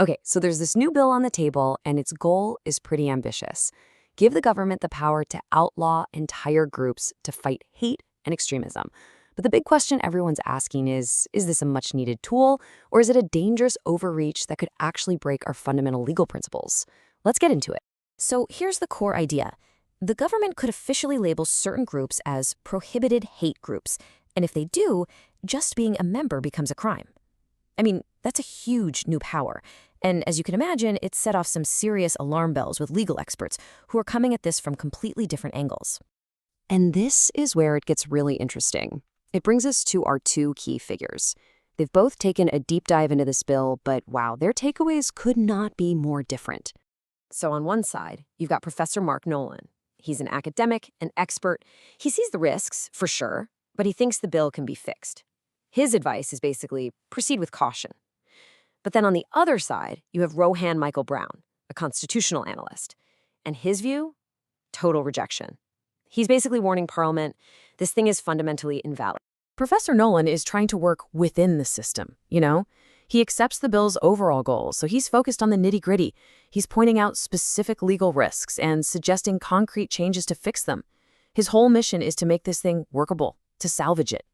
Okay, so there's this new bill on the table, and its goal is pretty ambitious. Give the government the power to outlaw entire groups to fight hate and extremism. But the big question everyone's asking is this a much needed tool, or is it a dangerous overreach that could actually break our fundamental legal principles? Let's get into it. So here's the core idea. The government could officially label certain groups as prohibited hate groups, and if they do, just being a member becomes a crime. I mean, that's a huge new power. And as you can imagine, it set off some serious alarm bells with legal experts who are coming at this from completely different angles. And this is where it gets really interesting. It brings us to our two key figures. They've both taken a deep dive into this bill, but wow, their takeaways could not be more different. So on one side, you've got Professor Mark Nolan. He's an academic, an expert. He sees the risks, for sure, but he thinks the bill can be fixed. His advice is basically proceed with caution. But then on the other side, you have Rohan Michael Brown, a constitutional analyst. And his view? Total rejection. He's basically warning Parliament, this thing is fundamentally invalid. Professor Nolan is trying to work within the system, you know? He accepts the bill's overall goals, so he's focused on the nitty-gritty. He's pointing out specific legal risks and suggesting concrete changes to fix them. His whole mission is to make this thing workable, to salvage it.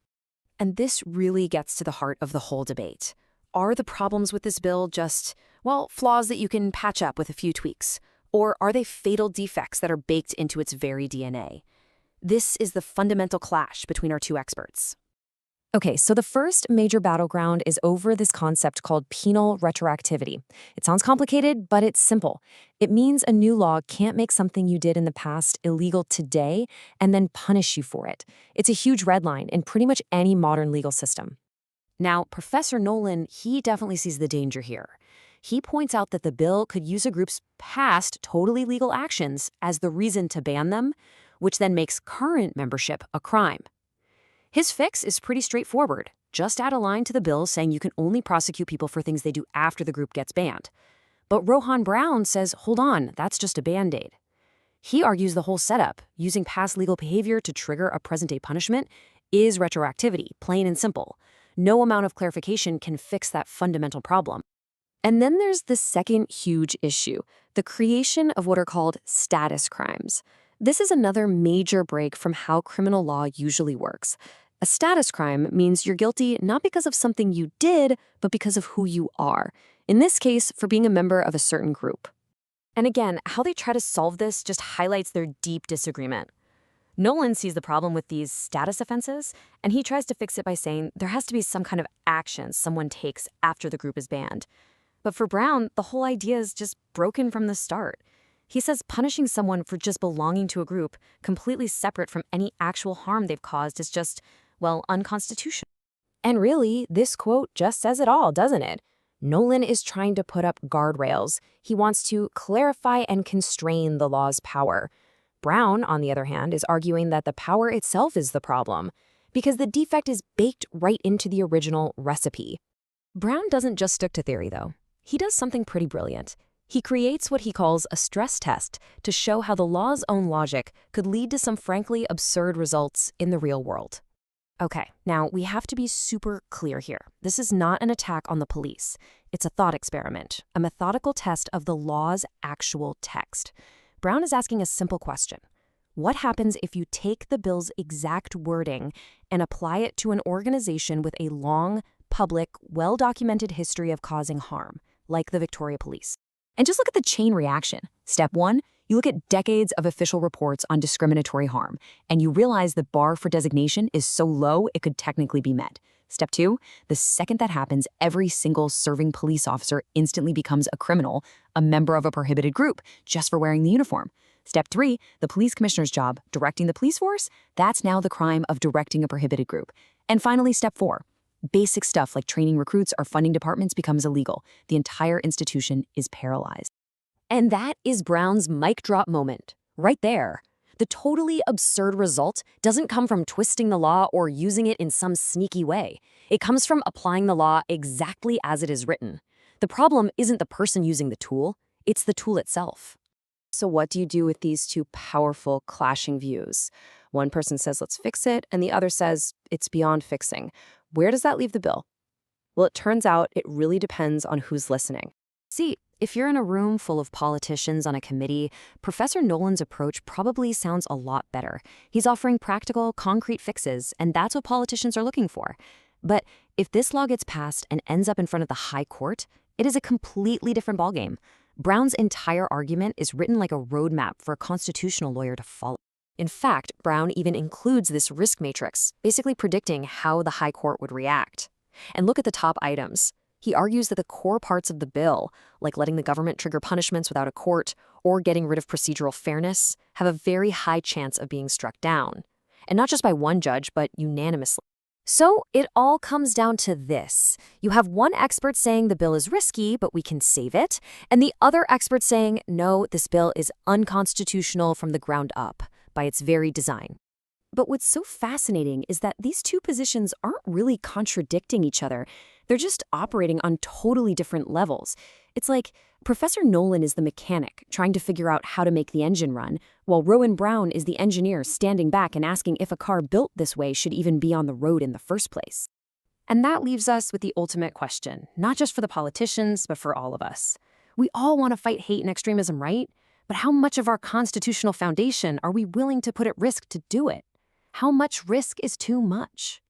And this really gets to the heart of the whole debate. Are the problems with this bill just, well, flaws that you can patch up with a few tweaks? Or are they fatal defects that are baked into its very DNA? This is the fundamental clash between our two experts. Okay, so the first major battleground is over this concept called penal retroactivity. It sounds complicated, but it's simple. It means a new law can't make something you did in the past illegal today and then punish you for it. It's a huge red line in pretty much any modern legal system. Now, Professor Nolan, he definitely sees the danger here. He points out that the bill could use a group's past totally legal actions as the reason to ban them, which then makes current membership a crime. His fix is pretty straightforward. Just add a line to the bill saying you can only prosecute people for things they do after the group gets banned. But Rohan Brown says, hold on, that's just a Band-Aid. He argues the whole setup, using past legal behavior to trigger a present-day punishment, is retroactivity, plain and simple. No amount of clarification can fix that fundamental problem. And then there's the second huge issue, the creation of what are called status crimes. This is another major break from how criminal law usually works. A status crime means you're guilty not because of something you did, but because of who you are. In this case, for being a member of a certain group. And again, how they try to solve this just highlights their deep disagreement. Nolan sees the problem with these status offenses, and he tries to fix it by saying there has to be some kind of action someone takes after the group is banned. But for Brown, the whole idea is just broken from the start. He says punishing someone for just belonging to a group, completely separate from any actual harm they've caused, is just, well, unconstitutional. And really, this quote just says it all, doesn't it? Nolan is trying to put up guardrails. He wants to clarify and constrain the law's power. Brown, on the other hand, is arguing that the power itself is the problem, because the defect is baked right into the original recipe. Brown doesn't just stick to theory, though. He does something pretty brilliant. He creates what he calls a stress test to show how the law's own logic could lead to some frankly absurd results in the real world. Okay, now we have to be super clear here. This is not an attack on the police. It's a thought experiment, a methodical test of the law's actual text. Brown is asking a simple question. What happens if you take the bill's exact wording and apply it to an organization with a long, public, well-documented history of causing harm, like the Victoria Police? And just look at the chain reaction. Step 1, you look at decades of official reports on discriminatory harm, and you realize the bar for designation is so low it could technically be met. Step 2, the second that happens, every single serving police officer instantly becomes a criminal, a member of a prohibited group, just for wearing the uniform. Step 3, the police commissioner's job, directing the police force, that's now the crime of directing a prohibited group. And finally, Step 4, basic stuff like training recruits or funding departments becomes illegal. The entire institution is paralyzed. And that is Brown's mic drop moment, right there. The totally absurd result doesn't come from twisting the law or using it in some sneaky way. It comes from applying the law exactly as it is written. The problem isn't the person using the tool, it's the tool itself. So what do you do with these two powerful, clashing views? One person says, let's fix it, and the other says, it's beyond fixing. Where does that leave the bill? Well, it turns out it really depends on who's listening. See, if you're in a room full of politicians on a committee, Professor Nolan's approach probably sounds a lot better. He's offering practical, concrete fixes, and that's what politicians are looking for. But if this law gets passed and ends up in front of the High Court, it is a completely different ballgame. Brown's entire argument is written like a roadmap for a constitutional lawyer to follow. In fact, Brown even includes this risk matrix, basically predicting how the High Court would react. And look at the top items. He argues that the core parts of the bill, like letting the government trigger punishments without a court or getting rid of procedural fairness, have a very high chance of being struck down. And not just by one judge, but unanimously. So it all comes down to this. You have one expert saying the bill is risky, but we can save it, and the other expert saying, no, this bill is unconstitutional from the ground up, by its very design. But what's so fascinating is that these two positions aren't really contradicting each other. They're just operating on totally different levels. It's like Professor Nolan is the mechanic trying to figure out how to make the engine run, while Rohan Brown is the engineer standing back and asking if a car built this way should even be on the road in the first place. And that leaves us with the ultimate question, not just for the politicians, but for all of us. We all want to fight hate and extremism, right? But how much of our constitutional foundation are we willing to put at risk to do it? How much risk is too much?